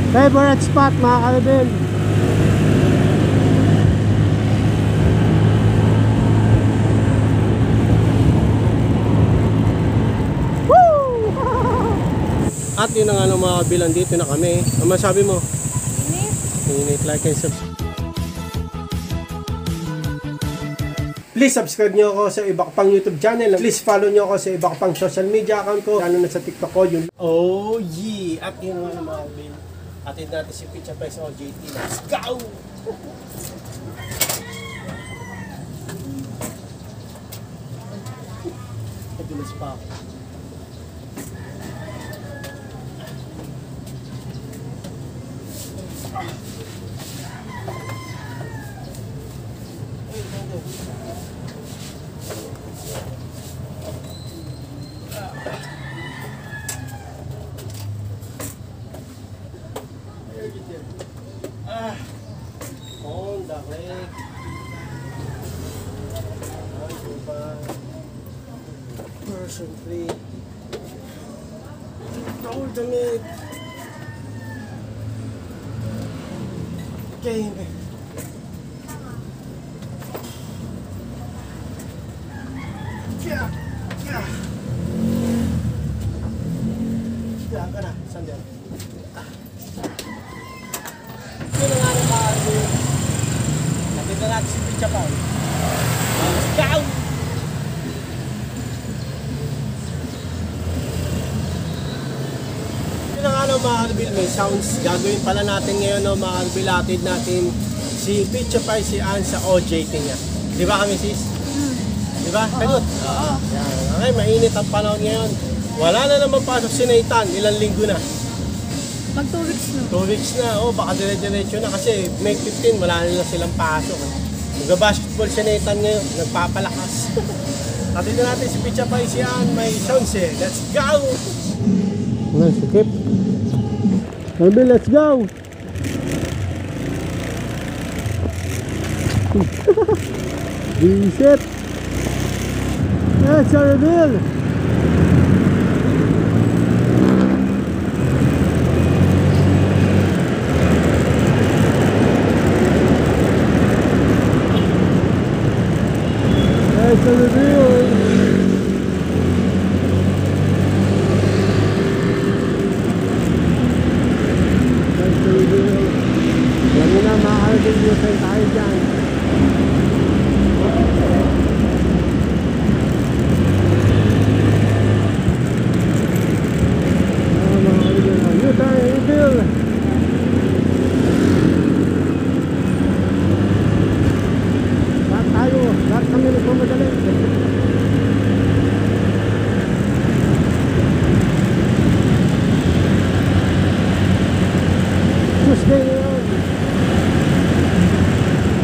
Favorite spot mga kalibin. Woo! At yun ang mga kabilang, dito na kami. Ano masabi mo? Init. Init, like and subscribe. Please subscribe nyo ako sa iba ko pang YouTube channel. Please follow nyo ako sa iba ko pang social media account ko. Lalo na sa TikTok ko yun. Oh yeah! At yun mga kabilang. Atid natin si Pizza Price OJT. Let's go! Nadulas pa ako. On the leg. Version 3. Told the mid. Game. Yeah. Diyan ka na, sandal. Yun ang ano mga nakita natin si Pizza Pao. Let's go! Yun ang ano mga kalbil, may sounds. Gagawin pala natin ngayon no, mga kalbil, atid natin si Pizza Pao, si Ann sa OJT niya. Di ba kami sis? Di ba? Sagot? Oo. Okay, mainit ang panahon ngayon. Wala na naman pasok si Nathan, ilang linggo na. Mag 2 weeks na. 2 weeks na, baka dire-diretso na kasi May 15, wala na silang pasok. Mag-basketball si Nathan ngayon, nagpapalakas. Natito natin si Pizza Pao, si Ann, may sounds eh. Let's go! Nice, sikip. Sabi, let's go! Visit! Let's reveal! Let's reveal! Let's reveal! Yan na mga kalibin, tayo dyan.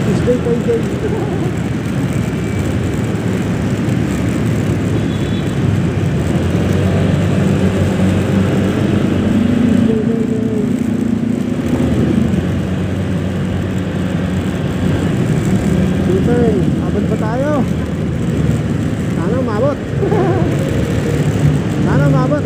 Tuesday kay Jay. Turn, abot pa tayo. Sana umabot. Sana umabot.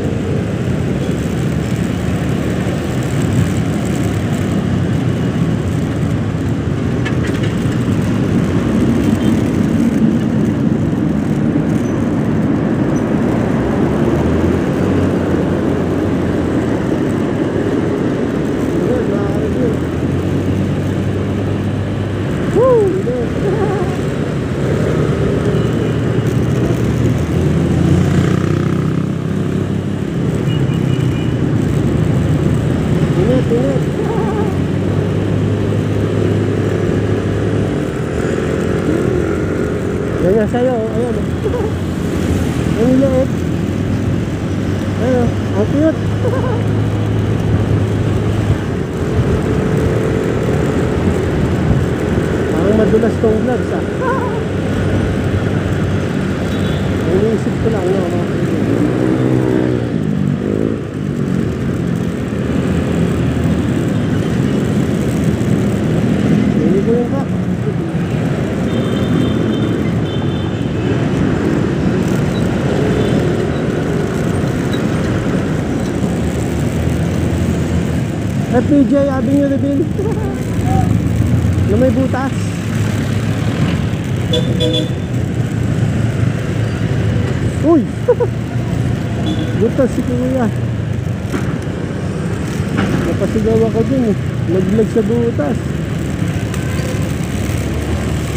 Ganyan sa'yo, ayan. Ang liit. Ayan, ang cute. Parang madulas tong vlogs ah. Iniisip ko lang no, mga hindi ko yung kak. FPJ Avenue Reveal. Na may butas. Uy! Butas si kuya. Napasigaw ako dun eh. Naglag sa butas.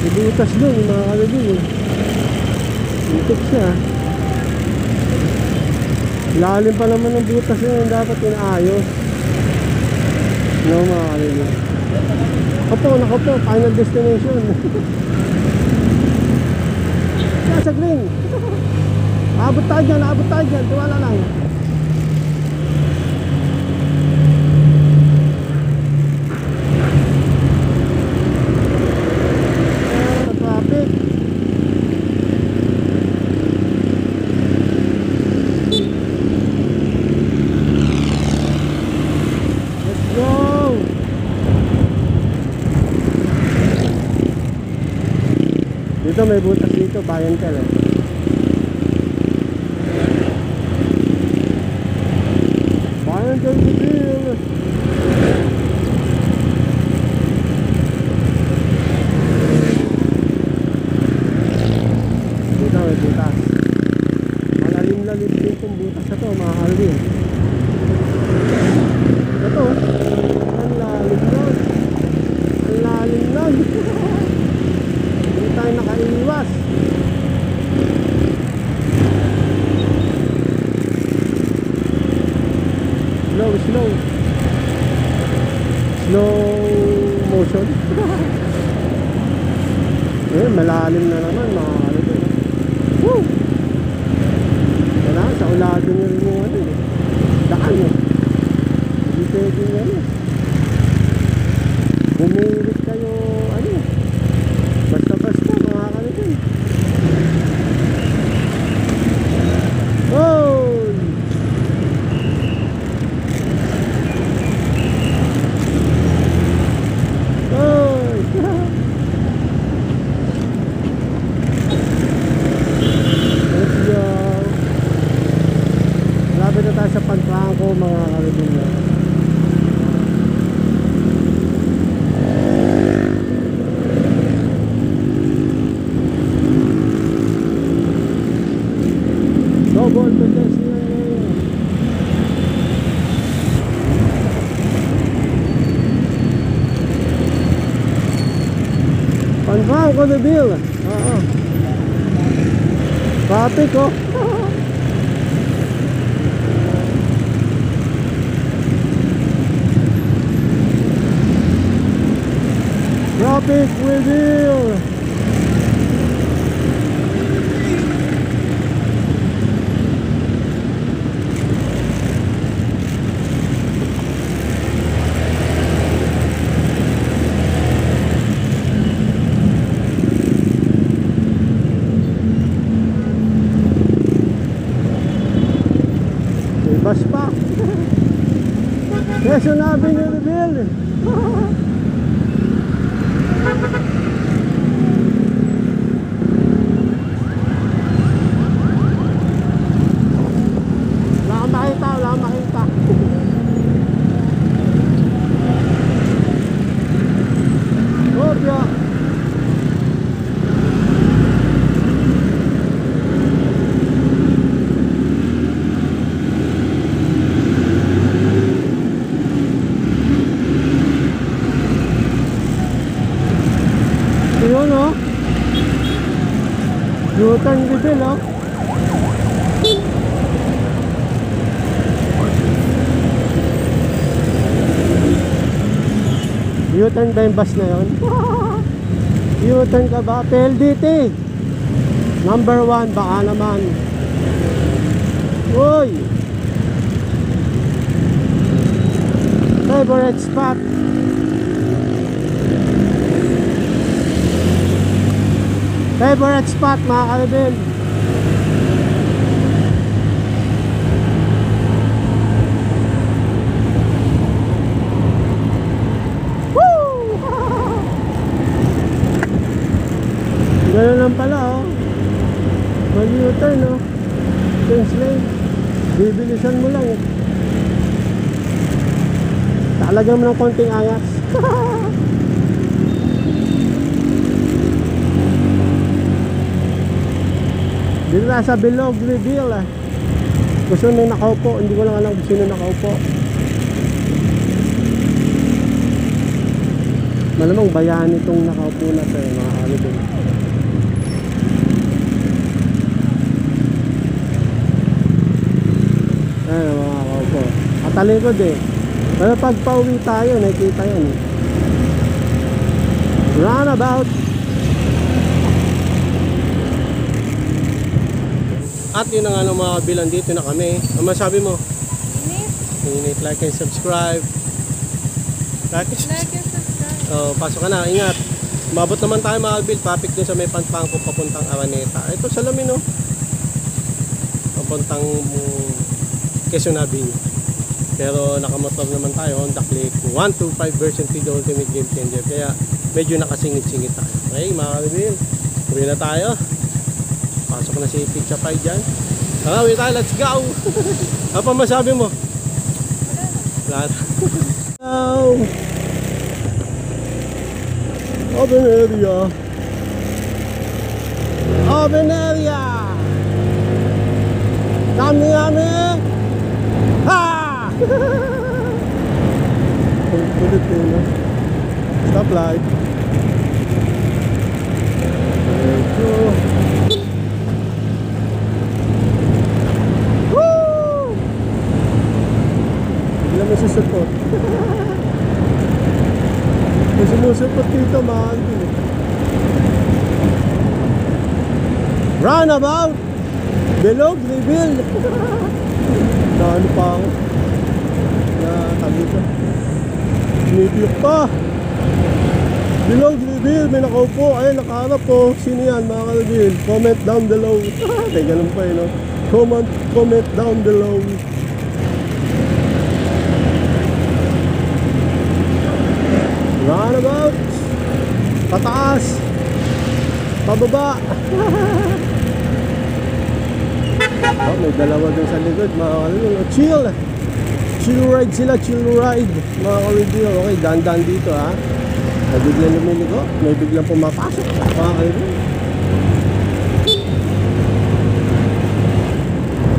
May butas dun, mga kalabing eh. Itik siya. Lalim pa naman ng butas yun, dapat inaayos. No, mga kalabing. Nako po, final destination. Nasa green. Abot tayo dyan, tiwala lang. Traffic. Let's go. Dito may butas dito, bayan ka lang. Bayan ka lang. Dito may butas. Malalim-lalim din itong butas na to, mga kalbin. Ito, ang lalim lang. Ang lalim lang. Hindi tayo nakaiwas. Slow motion. Eh, malalim na naman mga kalabing. Woo! Wala, sa ulado nyo rin yung ano eh. Daan eh. Hindi pwede nga eh. Bumilit kayo ano eh. Basta mga kalabing. Oh! Malapit na tayo sa Pagprangko mga kalabing. Double pedestrian lane. Pagprangko the bill. Oo. Traffic oh. Traffic reveal. May bus pa. Quezon Avenue reveal. Wala kang makita. Kopya. Yun oh. U-turn reveal oh. U-turn ba yung bus na yun? U-turn ka ba? PLDT number 1 baka naman. Uy! Favorite spot. Favorite spot mga kalabing. Gano'n lang pala oh. Mag-U-turn oh. Change lane. Bibilisan mo lang eh. Lagyan mo ng konting ayas. Dito na sa Bilog Reveal eh. Kung sino nakaupo, hindi ko lang alam kung sino nakaupo. Malamang bayan itong nakaupo na sa mga holiday. Ayan mga nakaupo. At talikod eh. Pero pag pauwi tayo, nakikita yun eh. Roundabout. At yun na nga ng mga kabilang, dito na kami. Ano masabi mo? Init. Like and subscribe. Like and subscribe. Like and subscribe. Oh, pasok ka na, ingat. Mabot naman tayo mga kabil. Traffic dun sa may Pantangko papuntang Araneta. Ito sa Lamin oh. Papuntang Quezon Avenue. Pero nakamotor naman tayo, Honda Click 125 version 3 the ultimate game changer. Kaya medyo nakasingit-singit tayo. Okay mga kabil, uwi na tayo. Pasok na si Pizza Pie dyan. Tara, uwi tayo, let's go! Ano pa masabi mo? Wala na. Hello! Open area! Open area! Yummy, yummy! Ha! Kulit din, no? Stop light. There you go. May susupot. May sumusupot dito, mahal din. Roundabout! Bilog, reveal! Na ano pa ako? Na tagi ko. Sinipiyok pa! Bilog, reveal! May nakaupo. Ayun, nakaharap po. Sino yan, mga ka-reveal? Comment down below. May ganun pa eh, no? Comment down below. Roundabout, pataas, pababa. Oh, may dalawa dun sa likod mga kalibig. Chill ride sila, chill ride mga kalibig. Okay, dandan dito ha. May biglang lumiligo, may biglang pumapasok mga kalibig.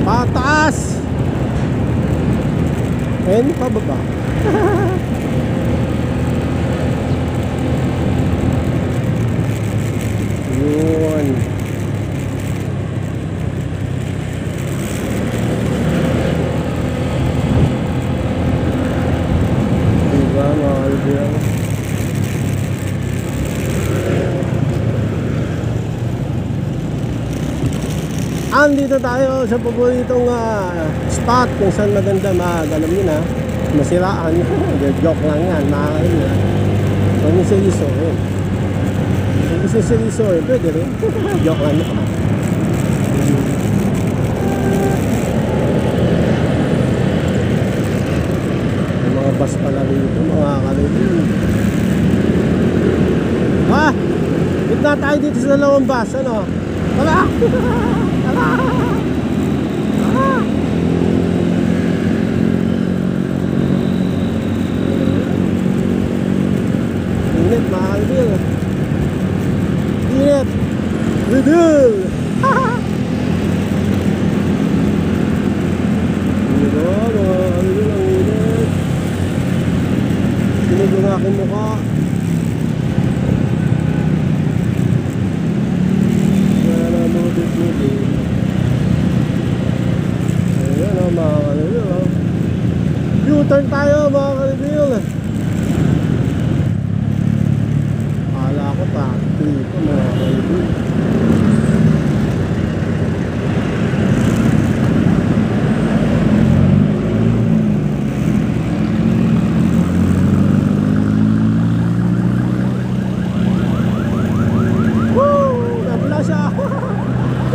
Pataas and pababa. Yun. Diba mga kalibig? Andito tayo sa paboritong spot kung saan maganda alam nyo na masiraan. Joke lang yan mga kalibig. Huwag nyo seryoso yun. Gusto seryoso eh, pwede rin. Joke lang naman. May mga bus pala rito, mga kalibig. Ha? Gitna tayo dito sa dalawang bus, ano? Tara! Tara! Tara! Init, mga kalibig. Init! Reveal! Diba? Mga kalibig, ang init. Sinig yung aking mukha. Kaya na mabit-mabit. Ayan o mga kalibig. U-turn tayo mga kalibig. Akala ko pa. Dito mga kalibig.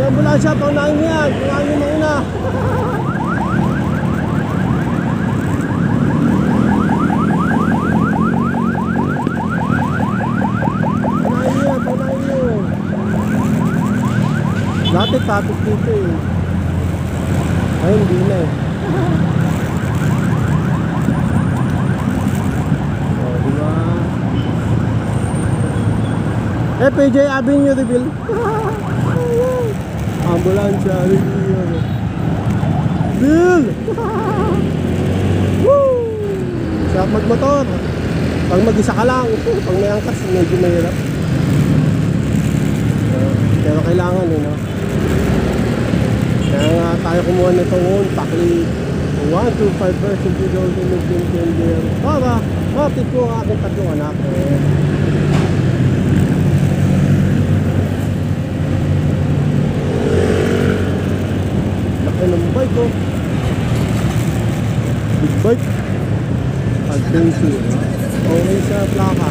Ambulansya, paunahin mo yan. Paunahin mo muna. Paunahin mo. Dati traffic dito eh. Ay, hindi na eh. PJ Avenue reveal. Ambulansya reveal. Bill! Woo! Sarap magmotor. Pag mag-isa ka lang, pag may angkas, medyo mahirap. Pero kailangan no? Kaya nga tayo kumuha nitong Honda-Click 125 version 2010 para mapit ko ang aking tatlong anak. Laki ng bike ko. Big bike. Adventure. Okay sa plaka.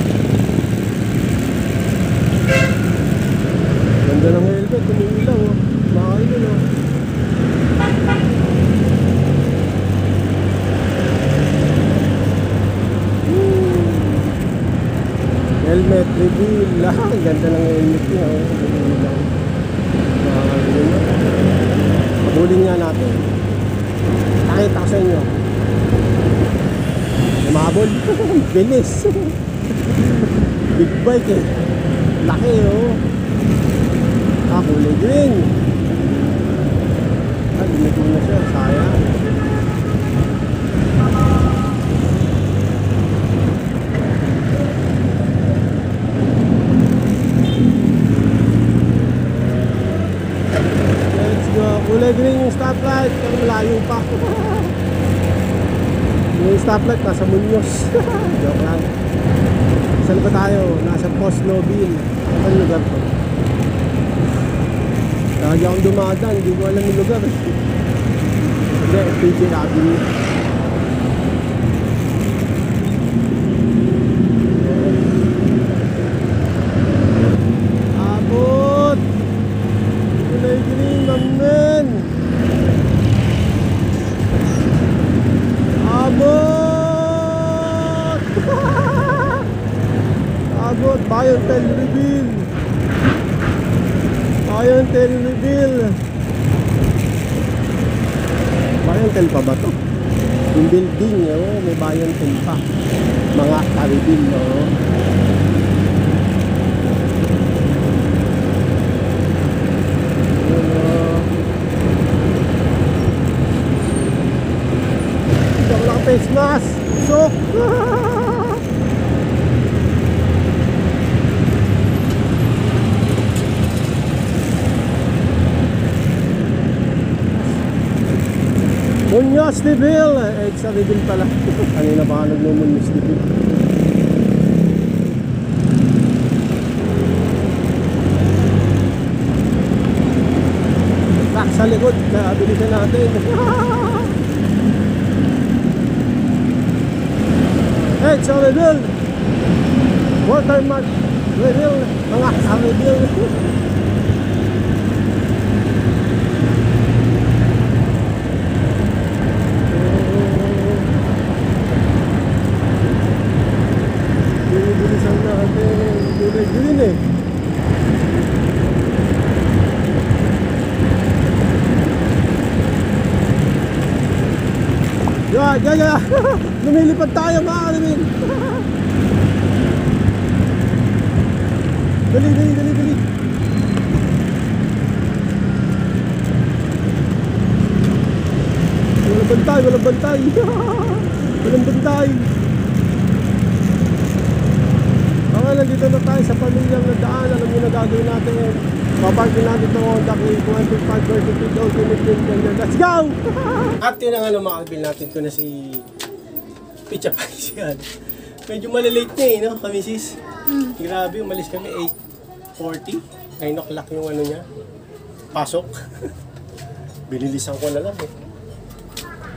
Ganda ng helmet, tumiilaw oh. Mahal yun oh. Helmet reveal. Ang ganda ng helmet niya oh. Tumiilaw. Mahal yun oh. Pabulin nga natin. Nakita ko sa inyo. Lumabol. Bilis. Big bike eh. Laki oh. Kulay green. Limit mo na siya. Sayang. Let's go. Kulay green yung stoplight. Pero malayo pa. Yung stoplight nasa Muñoz. Joke lang. Saan ba tayo? Nasa Post Nobile. Ano lugar to? Lagi akong dumadaan, hindi ko alam yung lugar. Hindi, PJ Avenue. Abot! Kulay green, mamen! Abot! Abot, Bayon Tel Reveal! Bayon Tel reveal. Bayon Tel pa ba to? Yung building oh, may Bayon Tel pa. Mga ka-reveal no. Ito ko lang face mask. So Muñoz Reveal! Sa reveal pala. Kanina pa nagmumunyos reveal. Back sa likod. Naabilisan natin. Sa reveal! Watermark reveal! Mga sa reveal! Bilisan natin. Kulay green eh. Yeah. Lumilipad tayo mga kalimin. Dali. Walang bantay. Okay, nandito na tayo sa pamilyang na daan. Alam nyo na gagawin natin. Paparkin natin itong Honda Click 125 version 2010. Let's go! At yun ang mga kabil natin ko na si Picha Paisian. Medyo malilate na no, kamisis. Grabe, umalis kami 8:40. 9 o'clock yung niya. Pasok. Binilisan ko na lang eh.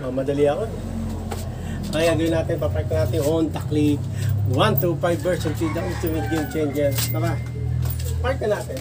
Madali ako. Kaya gawin natin, papark natin Honda Click 125 version 2010 game changer. Tara, park na natin.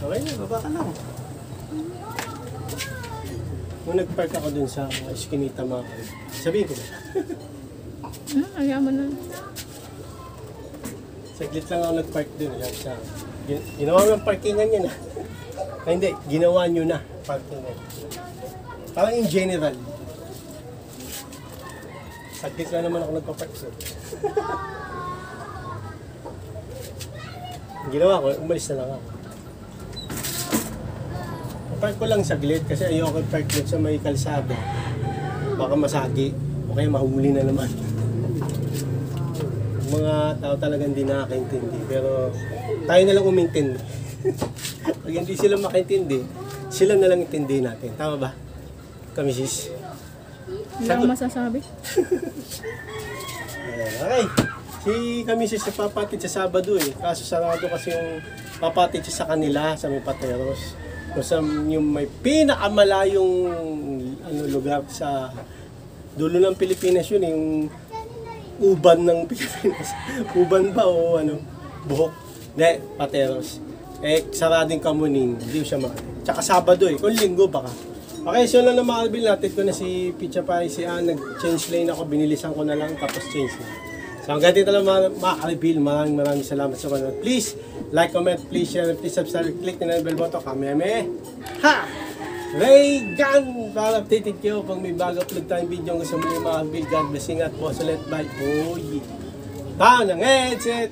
Okay na, baba ka lang. Nung nag-park ako dun sa Eskinita mga kalib, sabihin ko na. Ayaw mo na. Saglit lang ako nag-park dun. Sa, ginawa mo ng parkingan yan ah. Ay, hindi, ginawa nyo na parkingan. Parang in general. Saglit lang naman ako nagpa-park so. Ginawa ko, umalis na lang ako. Park ko lang saglit kasi ayoko park dun sa may kalsada. Baka masagi o kaya mahuli na naman. Mga tao talagang hindi nakakaintindi pero tayo na lang umintindi. Pag hindi sila makaintindi, sila na lang intindi natin. Tama ba? Kamisis? Hindi ako masasabi. Okay. Si Kamisis nagpapatid sa Sabado eh. Kaso sarado kasi yung papatid siya sa kanila sa may Pateros. Basta yung may pinakamalayong lugar sa dulo ng Pilipinas yun, yung uban ng Pilipinas. Uban ba o buhok? Hindi, Pateros. Sarading Kamuning, hindi siya makatid. Tsaka Sabado eh, kung linggo baka. Okay, so na mga albil natin ko na si Picha Pie, si Ann, nag-change lane ako, binilisan ko na lang, tapos change lane. So hanggang dito lang mga albil, maraming salamat sa panonood. Please, like, comment, please share, please subscribe, click na bell button, kameme. Ha! Ray Gun! Para updated kayo pag may bago upload tayong video hanggang sa muli mga albil. God bless, ingat po, ulit, bye. Oh yeah. Taon ng headset!